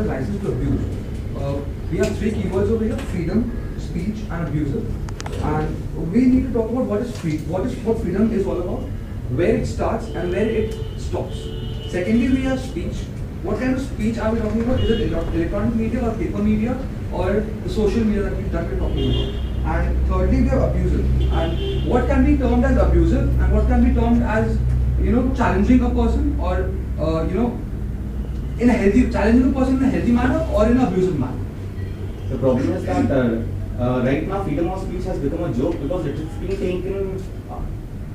a license to abuse. We have three keywords over here: freedom, speech, and abusive. And we need to talk about what freedom is all about, where it starts and where it stops. Secondly, we have speech. What kind of speech are we talking about? Is it electronic media or paper media or the social media that we're talking about? And thirdly, we have abusive. And what can be termed as abusive and what can be termed as, challenging a person or, challenging a person in a healthy manner or in an abusive manner. The problem is that right now freedom of speech has become a joke because it is being taken,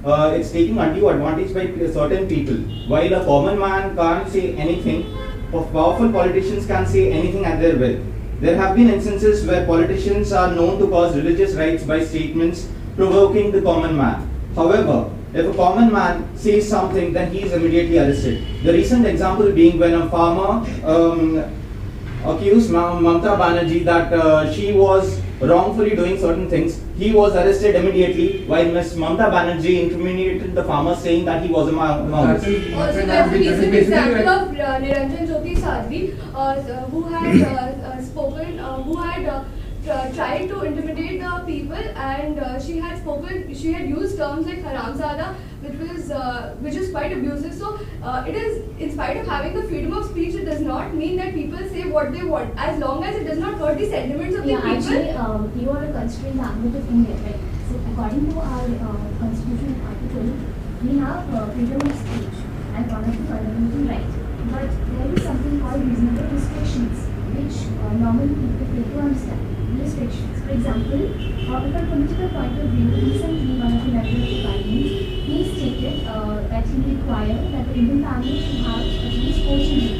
it's taking undue advantage by certain people. While a common man can't say anything, powerful politicians can say anything at their will. There have been instances where politicians are known to cause religious rights by statements provoking the common man. However, if a common man says something, then he is immediately arrested. The recent example being when a farmer accused Mamata Banerjee that she was wrongfully doing certain things. He was arrested immediately while Ms. Mamata Banerjee incriminated the farmer saying that he was a Maoist. Also, there's a recent example of Niranjan Jyoti Sadhvi who had tried to intimidate the people, and she had used terms like haramzada, which is quite abusive. So it is, in spite of having the freedom of speech, it does not mean that people say what they want, as long as it does not hurt the sentiments of the people. Actually, you are considering the ambit of India, right? So according to our constitution article, we have freedom of speech as one of the fundamental rights. But there is something called reasonable restrictions, which normally people fail to understand. Restrictions. For example, from a political point of view, recently one of the members of the parliament, he stated that he required that the Indian family should have at least 4 children.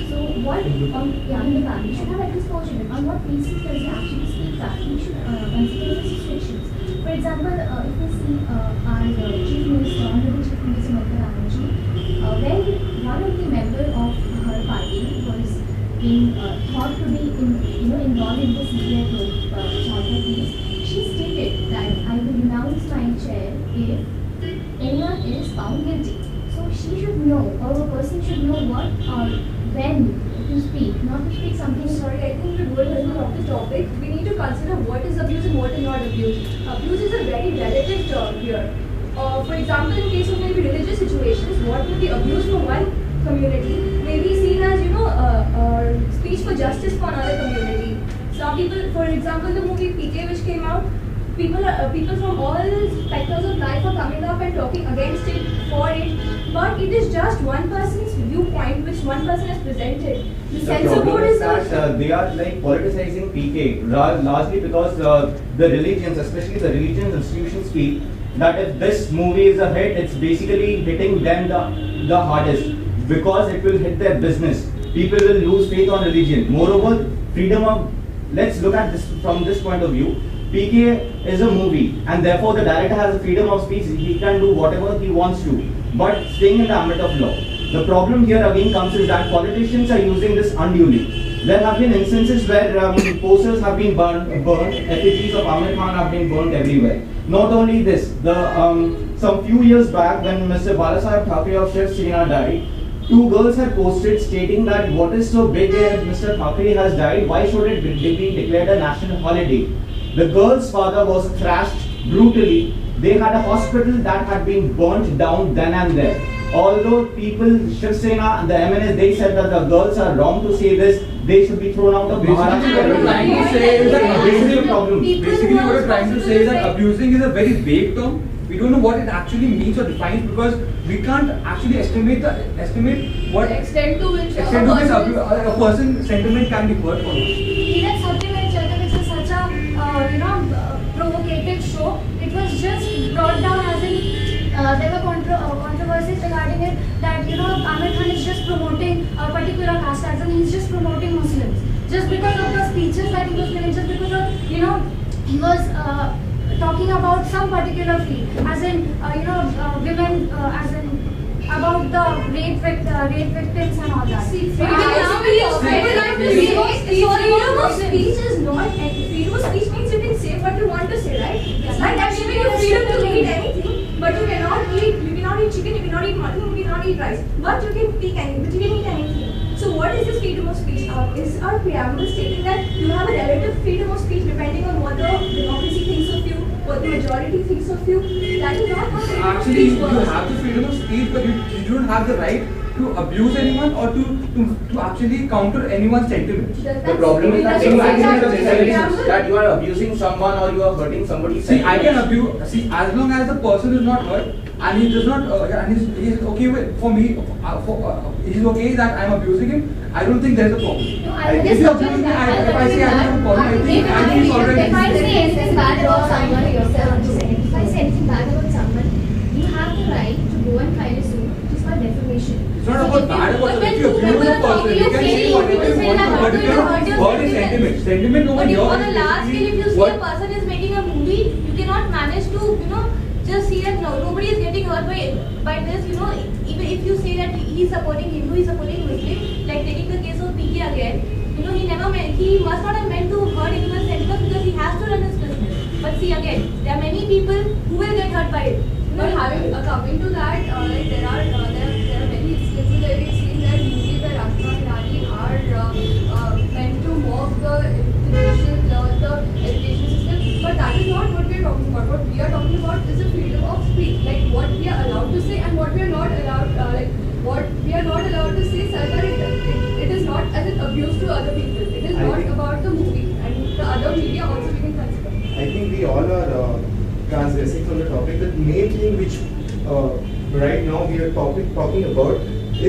So what Indian family should have at least 4 children. On what basis does he actually speak that? He should consider these restrictions. For example, if we see our Chief Minister, Honorable Chief Minister Mamata Banerjee, when one of the members of her party was being thought to be involved in the CBI charter case, she stated that I will renounce my chair if anyone is found guilty. So she should know, or a person should know what or when to speak, not to speak something. Sorry, I think we're going a little off the topic. We need to consider what is abuse and what is not abuse. Abuse is a very relative term here. For example, in case of maybe religious situations, what will be abuse for one community may be seen as, speech for justice for another community. Some people, for example, the movie PK which came out, people from all specters of life are coming up and talking against it, for it, but it is just one person's viewpoint which one person has presented. The censor board is that they are like politicizing PK largely because the religions, especially the religious institutions, feel that if this movie is a hit, it's basically hitting them the hardest because it will hit their business. People will lose faith on religion. Moreover, freedom of, let's look at this from this point of view. PK is a movie and therefore the director has a freedom of speech. He can do whatever he wants to, but staying in the ambit of law. The problem here again comes is that politicians are using this unduly. There have been instances where posters have been burned, effigies of Amir Khan have been burned everywhere. Not only this, some few years back when Mr. Balasaheb Thackeray of Shiv Sena died, 2 girls had posted stating that what is so big if Mr. Thackeray has died, why should it be declared a national holiday? The girl's father was thrashed brutally. They had a hospital that had been burnt down then and there. Although people, Shiv Sena and the MNS, they said that the girls are wrong to say this, they should be thrown out of Maharashtra. Basically what we're trying to say is that abusing is a very vague term. We don't know what it actually means or defines because we can't actually estimate what the extent to which a person's sentiment can be hurt or not. Even something like Chata, which is such a provocative show, it was just brought down as in there were controversies regarding it that Amir Khan is just promoting a particular caste and he's just promoting Muslims just because of the speeches that he was giving, just because of he was talking about some particular field, as in women, as in about the rape victims and all that. See, freedom of speech is not. Freedom of speech means you can say what you want to say, right? It's like that giving you freedom to eat anything, but you cannot eat chicken, you cannot eat mutton, you cannot eat rice, but you can eat anything. So what is this freedom of speech? Is our preamble stating that you have a relative freedom of speech depending on what the democracy thinks of you, what the majority thinks of you. That is not how freedom of Actually, speech you works. have the freedom of speech, but you don't have the right to abuse anyone or to actually counter anyone's sentiments. The problem is that Does it say that in the that preamble? you are abusing someone or you are hurting somebody's See, I can sentiments. abuse. See, as long as the person is not hurt and he does not, and he's okay with for me, he's okay that I'm abusing him. I don't think there's a problem. No, If you abuse me, if I say I don't have a problem, I think it's already. If I say anything bad about someone, if I say anything bad about someone, you have the right to go and file a suit. It's called defamation. It's not about bad about it. If you abuse a person, you can say whatever you want to, but you cannot hurt his sentiment. Sentiment over But here on a is large scale, if you basically see what. a person is making a movie, you cannot manage to, just see that nobody is getting hurt by this. Even if you say that he's supporting Hindu, he's supporting Muslim, like taking the case of PK again, he must not have meant to hurt anyone's sentiments because he has to run his business. But see again, there are many people who will get hurt by it. But coming to that, there are many instances where we've seen that movies like Rajkumar are meant to mock the education system. But that is not what we are talking about. What we are talking about is the freedom of speech, like what we are allowed to say and what we are not allowed, what we are not allowed to say, such that it is not as an abuse to other people. It is I not think- about the movie, and the other media also we can consider. I think we all are transgressing from the topic. The main thing which right now we are talking about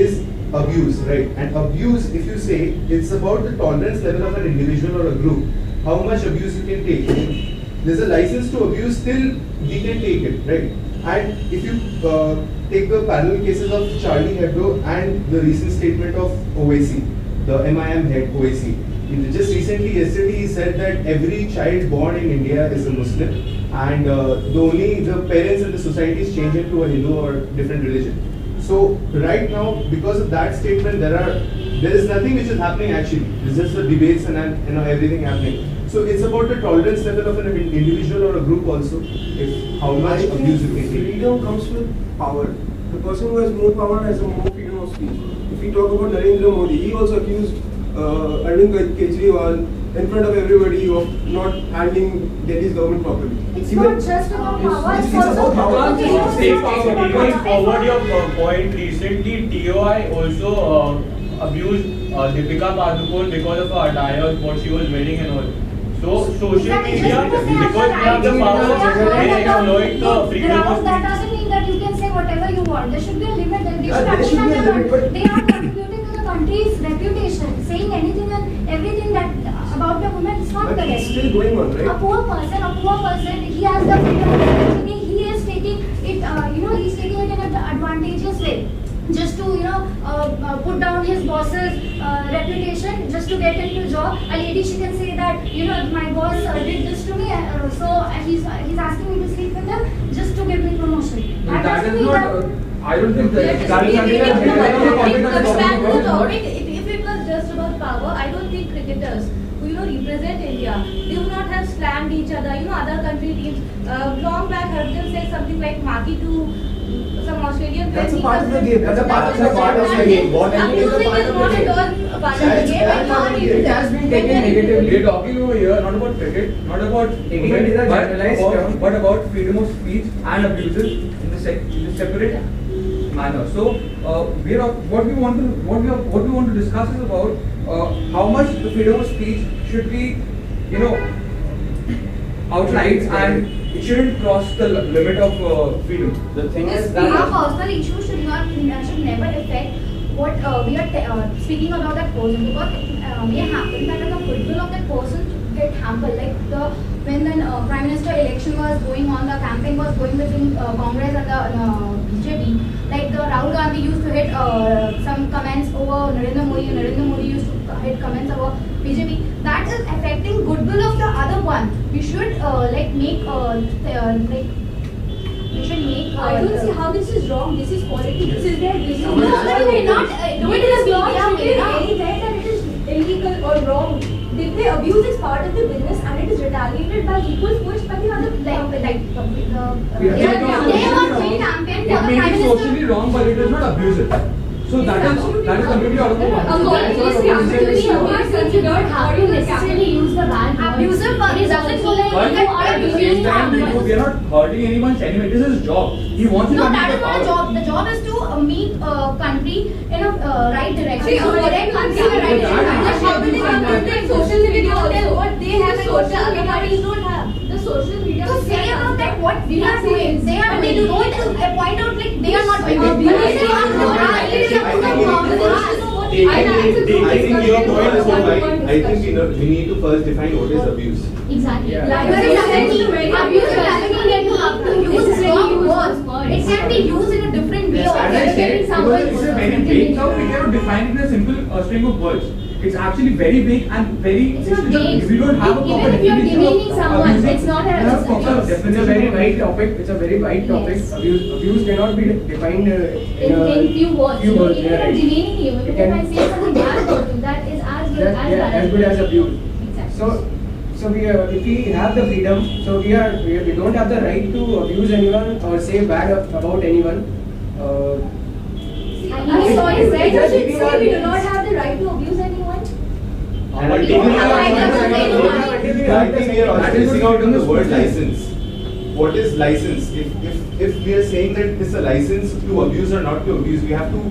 is abuse, right? And abuse, if you say, it's about the tolerance level of an individual or a group. How much abuse you can take. There's a license to abuse, still we can take it, right? And if you take the parallel cases of Charlie Hebdo and the recent statement of OIC, the MIM head OIC. Just recently, yesterday, he said that every child born in India is a Muslim, and the parents and the society is changing to a Hindu or different religion. So right now, because of that statement, there is nothing which is happening actually. It's just the debates and everything happening. So it's about the tolerance level of an individual or a group also. If how much abuse you can take. Freedom comes with power. The person who has more power has a more freedom of speech. If we talk about Narendra Modi, he also accused Arvind Kejriwal in front of everybody of not handling Delhi's government properly. It's not just about power, it's also about power. Okay, it's also about Going power. forward your point, recently TOI also abused Deepika Padukone because of her attire, what she was wearing and all. So social media, because we have the power, they exploit the freedom of That speech. doesn't mean that you can say whatever you want. There should be a limit. They should There should be a understand limit, but- they are contributing to the country's reputation. Saying anything and everything that about the woman is not But correct. it's still going on, A right? poor person, he has the freedom of speech. He is taking it, he's taking it in an advantageous way. Just to, put down his boss's reputation, just to get into job. A lady, she can say that, my boss did this to me, so he's asking me to sleep with him just to give me promotion. That doesn't is mean not. that. I don't think that is something that Coming back to the is topic, if it was just about power, I don't think cricketers who represent India, they would not have slammed each other. Other country teams. Long back, Harjit said something like Maki to some Australian That's a players. part of the game. That's a part of the game. Born and raised Abusing a part is of not the at game. all a part of the That's game. part of the game. It has been taken negatively. We're talking over here not about cricket, not about Cricket is a generalized term. but about freedom of speech and abuses in the separate manner. So what we want to discuss is about how much the freedom of speech should be, outright, and it shouldn't cross the limit of freedom. The thing This is that personal issue should never affect what we are speaking about that person, because it may happen that the goodwill of that person get hampered. Like when the Prime Minister election was going on, the campaign was going between Congress and the BJP. Like the Rahul Gandhi used to hit some comments over Narendra Modi, and Narendra Modi used to hit comments over BJP. That is affecting goodwill of the other one. We should we should make. I don't see how this is wrong. This is quality. This is their business. No, but it may not. It is not treated anywhere that it is illegal or wrong. If they abuse is part of the business and it is retaliated by equal force by the other They want free campaign It for the may Prime be Minister. socially wrong, but it is not abusive. So that is completely out of the According to this context. campaign, are considered don't have to necessarily use the bad words. Abusive person doesn't mean that But you are at the abusing same time, someone. we are not hurting anyone. Anyway, this is his job. He wants to No, come that to is the not a power. job. The job is to meet country in a right direction. See, So correct country in the right that direction. is How do they fine. have to Social media tell also. what they have and what the other parties don't have? The social media. To say about that what we are doing, they are But they doing. don't To point out like they are not I think- abusing. I think- They are not I think- abusing. I think your point is so right. I think we need to first define what is abuse. Exactly. Yeah. Like there is nothing abuse doesn't mean that you have to use wrong words. It can be used in a different way. Yes, Or As I said, getting because someone it's a very big term, we cannot define it in a simple string of words. It's actually very big and very. It's not vague. We don't have a proper Even if you're definition of demeaning someone, abusing. it's not a- We have it's proper abuse. definition It's a very of wide topic. It's a very wide topic. Yes. Abuse cannot be defined in few words. few words. Even if Yeah, I'm right. demeaning you, even if I say something bad about you, that is as good as bad As good as abuse. Exactly. So we if we have the freedom, so we don't have the right to abuse anyone or say bad about anyone. I'm sorry, It's right? just You should giving say our we do names. not have the right to abuse anyone. And But I we don't have right to a say right no. to- I think we are also That is what missing out on freedom the is word for. license. What is license? If we are saying that it's a license to abuse or not to abuse, we have to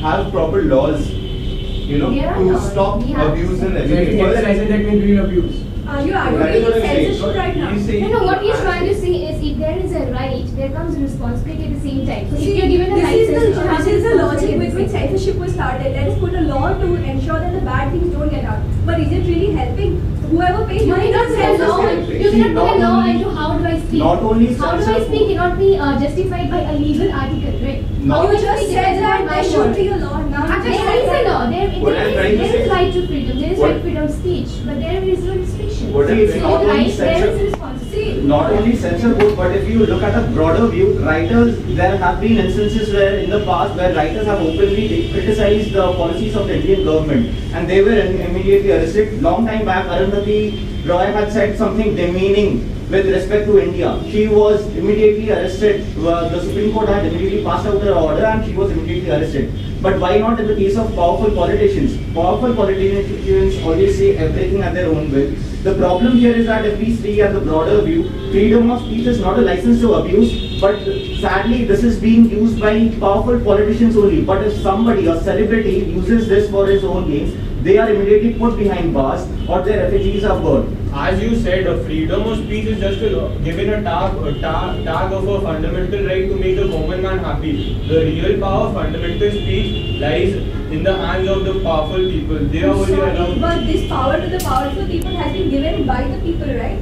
have proper laws, There are to laws. stop We have- abuse and So if you everything. get the First, license, that means we will abuse. Are you That is advocating what I'm saying. censorship right now? He's saying- No, what he's trying to say is if there is a right, there comes a responsibility at the same time. So if See, you're given a this license, you is should have the logic responsibility with at the which same time. censorship was started. Let us put a law to ensure that the bad things don't get out. But is it really helping? Whoever pays You money cannot does say censor law. it. You cannot put a law Not into how do I speak. not only How do I censor- speak cannot be justified by a legal article, right? Not- How You do I just speak said depends that on my there should word. be a law now. There is a law. What I'm trying to There say- is right to freedom. There is What- right to freedom of speech, but there is no restriction. What I'm So saying- if not only right, there censor- is a responsibility. not only censor board, but if you look at a broader view, writers, there have been instances where in the past where writers have openly criticized the policies of the Indian government and they were immediately arrested. Long time back, Arundhati Roy had said something demeaning with respect to India. She was immediately arrested. The Supreme Court had immediately passed out an order and she was immediately arrested. But why not in the case of powerful politicians? Powerful politicians always say everything at their own will. The problem here is that if we see at the broader view, freedom of speech is not a license to abuse, but sadly this is being used by powerful politicians only. But if somebody, a celebrity, uses this for his own gains, they are immediately put behind bars or their effigies are burned. As you said, freedom of speech is just given a tag of a fundamental right to make the common man happy. The real power of fundamental speech lies in the hands of the powerful people. They are only allowed. But this power to the powerful people has been given by the people, right?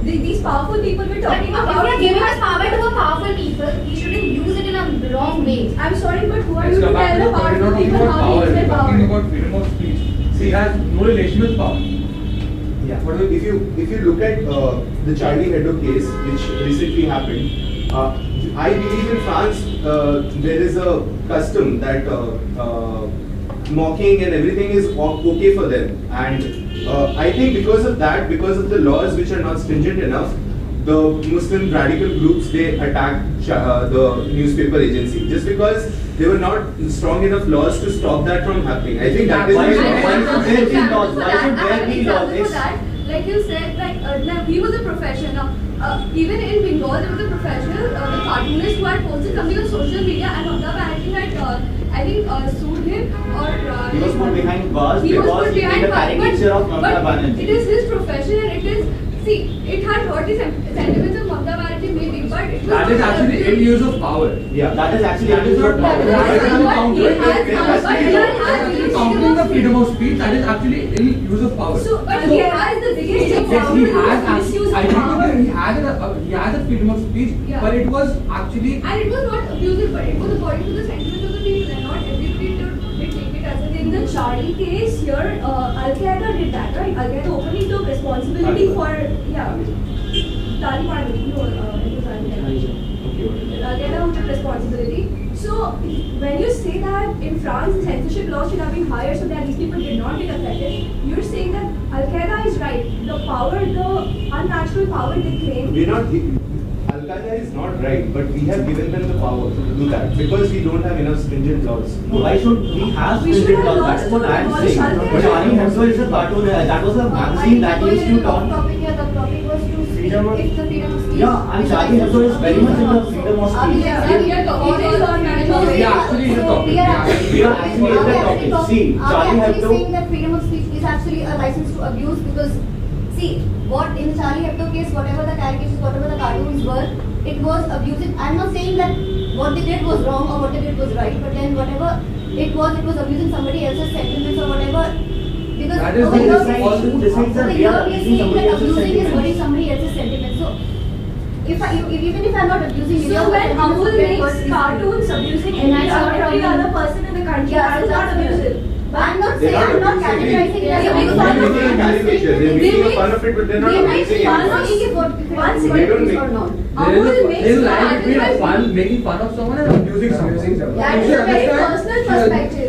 These powerful people we're But talking if about. we are giving us power to a powerful people, we shouldn't use it in a wrong way. I'm sorry, but who are Let's you to come back tell to the the point. We're powerful not talking people about how power. to use We're their talking power? about freedom of speech. See, it has no relation with power. Yeah. If you look at the Charlie Hebdo case, which recently happened, I believe in France there is a custom that mocking and everything is okay for them, and I think because of that, because of the laws which are not stringent enough, the Muslim radical groups they attacked the newspaper agency just because there were not strong enough laws to stop that from happening. I think that is Why the should there be laws? Why should there be laws? For that, like you said, now he was a professional. Even in Bengal, there was a professional, the cartoonist who had posted something on social media, and Mamata Banerjee had, sued him or. He was put behind bars He was because put he behind made a bars, caricature of Mamata but Banerjee. it is his profession, and it is. See, it had hurt the sentiments of Mamata Banerjee maybe, but it was. That is not actually abuse. ill use of power. Yeah, that is actually That is not power. That is not counter. He has That is power, but he has counting the freedom of speech. That is actually ill use of power. So, but he has the biggest Yes, power he to has. misuse I of agree power. with you. He has a freedom of speech, Yeah. but it was actually. And it was not abusive, but it was according to the sentiments of the people, and not everybody did take it as a In the Charlie case, here, Al-Qaeda did that, right? Al-Qaeda openly took responsibility for, Taliban, it was Al-Qaeda. Al-Qaeda who took responsibility. So, when you say that in France, the censorship laws should have been higher so that these people did not get affected, you're saying that Al-Qaeda is right. The power, the unnatural power they claim. we're not. Gaya is not right, but we have given them the power to do that because we don't have enough stringent laws. Why should we have We should stringent have laws? That is what I am laws saying. to abolish Charlie Hebdo is a cartoon. That was a magazine that used to talk. Topic here, the topic was to Freedom of- it's the freedom of speech. Yeah, and Charlie Hebdo is very much in the freedom of speech. We are talking about Yeah, actually, it's a topic. We are actually in the topic. See, Charlie Hebdo. saying that freedom of speech is actually a license to abuse because, see, what in the Charlie Hebdo case, whatever the caricatures, whatever the cartoons were, it was abusive. I'm not saying that what they did was wrong or what they did was right, but then whatever it was abusing somebody else's sentiments or whatever. Because That is over the here difference. we- All the difference over are here we are we are abusing saying somebody that else's abusing is sentiments. hurting somebody else's sentiments. So even if I'm not abusing you, So when Amul makes cartoons abusing And every that's not every wrong. other person in the country, Yeah, that is so not that's abusive. I'm not They're saying, I'm not not abusing categorizing it. it as They're making They're fun of making a it. caricature. They're They making a make- fun of it, but they're not they make abusing fun it. of it. Once They don't make- or not. There is Amul a makes thin line between fun. making fun of someone and abusing someone. Abusing someone. That is You a very understand? personal perspective.